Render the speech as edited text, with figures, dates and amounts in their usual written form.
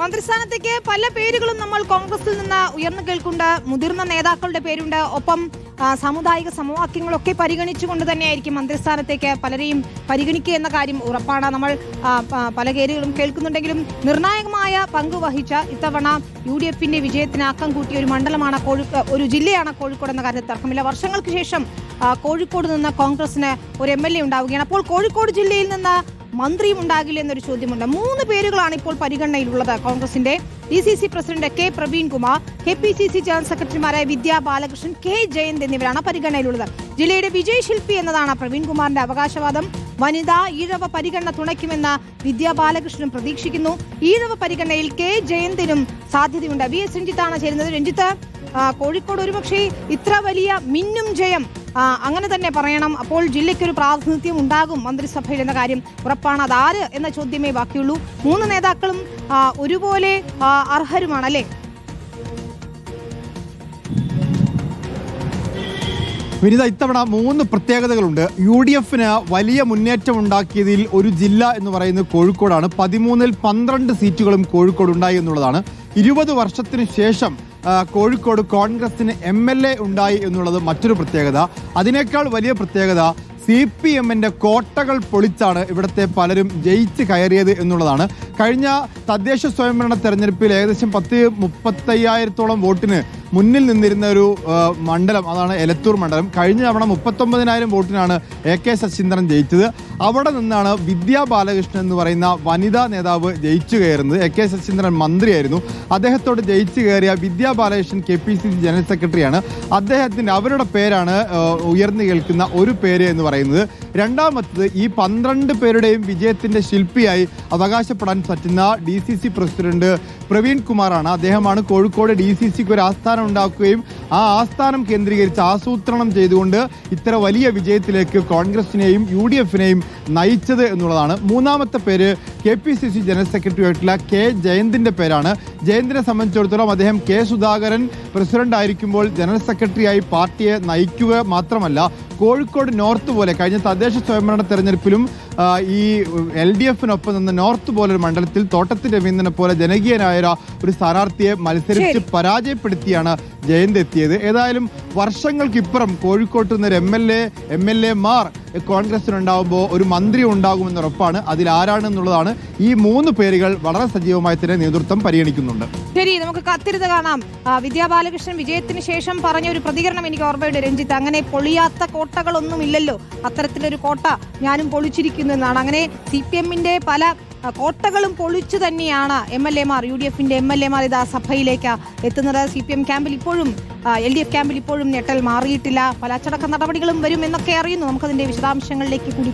മന്ത്രിസ്ഥാനത്തേക്ക് പല പേരുകളും നമ്മൾ കോൺഗ്രസിൽ നിന്ന് ഉയർന്നു കേൾക്കുന്നുണ്ട്. മുതിർന്ന നേതാക്കളുടെ പേരുണ്ട്. ഒപ്പം സാമുദായിക സമവാക്യങ്ങളൊക്കെ പരിഗണിച്ചുകൊണ്ട് തന്നെയായിരിക്കും മന്ത്രിസ്ഥാനത്തേക്ക് പലരെയും പരിഗണിക്കുക എന്ന കാര്യം ഉറപ്പാണ്. നമ്മൾ പല പേരുകളും കേൾക്കുന്നുണ്ടെങ്കിലും നിർണായകമായ പങ്ക് വഹിച്ച ഇത്തവണ UDFന്റെ വിജയത്തിന് ആക്കം കൂട്ടിയ ഒരു മണ്ഡലമാണ് ഒരു ജില്ലയാണ് കോഴിക്കോട് എന്ന കാര്യത്തിൽ തർക്കമില്ല. വർഷങ്ങൾക്ക് ശേഷം കോഴിക്കോട് നിന്ന് കോൺഗ്രസിന് ഒരു MLA ഉണ്ടാവുകയാണ്. അപ്പോൾ കോഴിക്കോട് ജില്ലയിൽ നിന്ന് മന്ത്രിയും ഉണ്ടാകില്ല എന്നൊരു ചോദ്യമുണ്ട്. 3 പേരുകളാണ് ഇപ്പോൾ പരിഗണനയിലുള്ളത്. കോൺഗ്രസിന്റെ DCC president K Praveen Kumar, KPCC general സെക്രട്ടറിമാരായ വിദ്യാ ബാലകൃഷ്ണൻ, K ജയന്ത് എന്നിവരാണ് പരിഗണനയിലുള്ളത്. ജില്ലയുടെ വിജയശില്പി എന്നതാണ് പ്രവീൺകുമാറിന്റെ അവകാശവാദം. വനിതാ ഈഴവ പരിഗണന തുണയ്ക്കുമെന്ന് വിദ്യാ ബാലകൃഷ്ണൻ പ്രതീക്ഷിക്കുന്നു. ഈഴവ പരിഗണനയിൽ K ജയന്തിനും സാധ്യതയുണ്ട്. VS രഞ്ജിത്താണ് ചേരുന്നത്. രഞ്ജിത്ത്, കോഴിക്കോട് ഒരുപക്ഷെ ഇത്ര വലിയ മിന്നും ജയം അങ്ങനെ തന്നെ പറയണം. അപ്പോൾ ജില്ലയ്ക്കൊരു പ്രാതിനിധ്യം ഉണ്ടാകും മന്ത്രിസഭയിൽ എന്ന കാര്യം ഉറപ്പാണ്. അതാര് എന്ന ചോദ്യമേ ബാക്കിയുള്ളൂ. 3 നേതാക്കളും ഒരുപോലെ അർഹരുമാണ് അല്ലേ? വിനിത, ഇത്തവണ 3 പ്രത്യേകതകളുണ്ട്. UDFന് വലിയ മുന്നേറ്റം ഉണ്ടാക്കിയതിൽ ഒരു ജില്ല എന്ന് പറയുന്നത് കോഴിക്കോടാണ്. 13-ൽ 12 സീറ്റുകളും കോഴിക്കോട് ഉണ്ടായി എന്നുള്ളതാണ്. 20 വർഷത്തിന് ശേഷം കോഴിക്കോട് കോൺഗ്രസിന് MLA ഉണ്ടായി എന്നുള്ളത് മറ്റൊരു പ്രത്യേകത. അതിനേക്കാൾ വലിയ പ്രത്യേകത CPMന്റെ കോട്ടകൾ പൊളിച്ചാണ് ഇവിടുത്തെ പലരും ജയിച്ച് കയറിയത് എന്നുള്ളതാണ്. കഴിഞ്ഞ തദ്ദേശ സ്വയംഭരണ തെരഞ്ഞെടുപ്പിൽ ഏകദേശം 35,000-ഓളം വോട്ടിന് മുന്നിൽ നിന്നിരുന്ന ഒരു മണ്ഡലം, അതാണ് എലത്തൂർ മണ്ഡലം. കഴിഞ്ഞ തവണ 39,000 വോട്ടിനാണ് AK ശശീന്ദ്രൻ ജയിച്ചത്. അവിടെ നിന്നാണ് വിദ്യാ ബാലകൃഷ്ണൻ എന്ന് പറയുന്ന വനിതാ നേതാവ് ജയിച്ചു കയറുന്നത്. AK ശശീന്ദ്രൻ മന്ത്രിയായിരുന്നു. അദ്ദേഹത്തോട് ജയിച്ചു കയറിയ വിദ്യാ ബാലകൃഷ്ണൻ KPCC ജനറൽ സെക്രട്ടറിയാണ്. അവരുടെ പേരാണ് ഉയർന്നു കേൾക്കുന്ന ഒരു പേര് എന്ന് പറയുന്നത്. രണ്ടാമത്തത്, ഈ 12 പേരുടെയും വിജയത്തിന്റെ ശില്പിയായി അവകാശപ്പെടാൻ പറ്റുന്ന DCC പ്രസിഡന്റ് പ്രവീൺ കുമാറാണ്. അദ്ദേഹമാണ് കോഴിക്കോട് DCCക്ക് ഒരു ആസ്ഥാനം ഉണ്ടാക്കുകയും ആ ആസ്ഥാനം കേന്ദ്രീകരിച്ച് ആസൂത്രണം ചെയ്തുകൊണ്ട് ഇത്ര വലിയ വിജയത്തിലേക്ക് കോൺഗ്രസിനെയും UDFനെയും നയിച്ചത് എന്നുള്ളതാണ്. മൂന്നാമത്തെ പേര് KPCC ജനറൽ സെക്രട്ടറി ആയിട്ടുള്ള K ജയന്തിന്റെ പേരാണ്. ജയന്തിനെ സംബന്ധിച്ചിടത്തോളം അദ്ദേഹം K സുധാകരൻ പ്രസിഡന്റ് ആയിരിക്കുമ്പോൾ ജനറൽ സെക്രട്ടറിയായി പാർട്ടിയെ നയിക്കുക മാത്രമല്ല, കോഴിക്കോട് നോർത്ത് പോലെ കഴിഞ്ഞ തദ്ദേശ സ്വയംഭരണ തെരഞ്ഞെടുപ്പിലും ഈ LDFനൊപ്പം നിന്ന് നോർത്ത് പോലൊരു മണ്ഡലത്തിൽ തോട്ടത്തിൽ രവീന്ദ്രനെ പോലെ ജനകീയനായ ഒരു സ്ഥാനാർത്ഥിയെ മത്സരിച്ച് പരാജയപ്പെടുത്തിയാണ് ജയന്ത് എത്തിയത്. ഏതായാലും വർഷങ്ങൾക്കിപ്പുറം കോഴിക്കോട്ട് നിന്നൊരു MLA-മാർ കോൺഗ്രസിനുണ്ടാകുമ്പോൾ ഒരു മന്ത്രി ഉണ്ടാകുമെന്ന് ഉറപ്പാണ്. അതിലാരാണെന്നുള്ളതാണ് ഈ 3 പേരുകൾ വളരെ സജീവമായി തന്നെ നേതൃത്വം പരിഗണിക്കുന്നുണ്ട്. ശരി, നമുക്ക് കത്തിരുന്ന് കാണാം. വിദ്യാ ബാലകൃഷ്ണൻ വിജയത്തിന് ശേഷം പറഞ്ഞ ഒരു പ്രതികരണം എനിക്ക് ഓർമ്മയുണ്ട് രഞ്ജിത്ത്. അങ്ങനെ പൊളിയാത്ത കോട്ടകളൊന്നുമില്ലല്ലോ, അത്തരത്തിലൊരു കോട്ട ഞാനും പൊളിച്ചിരിക്കുന്നു എന്നാണ്. അങ്ങനെ CPMന്റെ പല കോട്ടകളും പൊളിച്ചു തന്നെയാണ് MLA-മാർ, UDFന്റെ MLA-മാർ ഇതാ സഭയിലേക്ക് എത്തുന്നത്. CPM ക്യാമ്പിൽ ഇപ്പോഴും LDF ക്യാമ്പിൽ ഇപ്പോഴും ഞെട്ടൽ മാറിയിട്ടില്ല. പല അച്ചടക്ക നടപടികളും വരും എന്നൊക്കെ അറിയുന്നു. നമുക്കതിന്റെ വിശദാംശങ്ങളിലേക്ക് കൂടി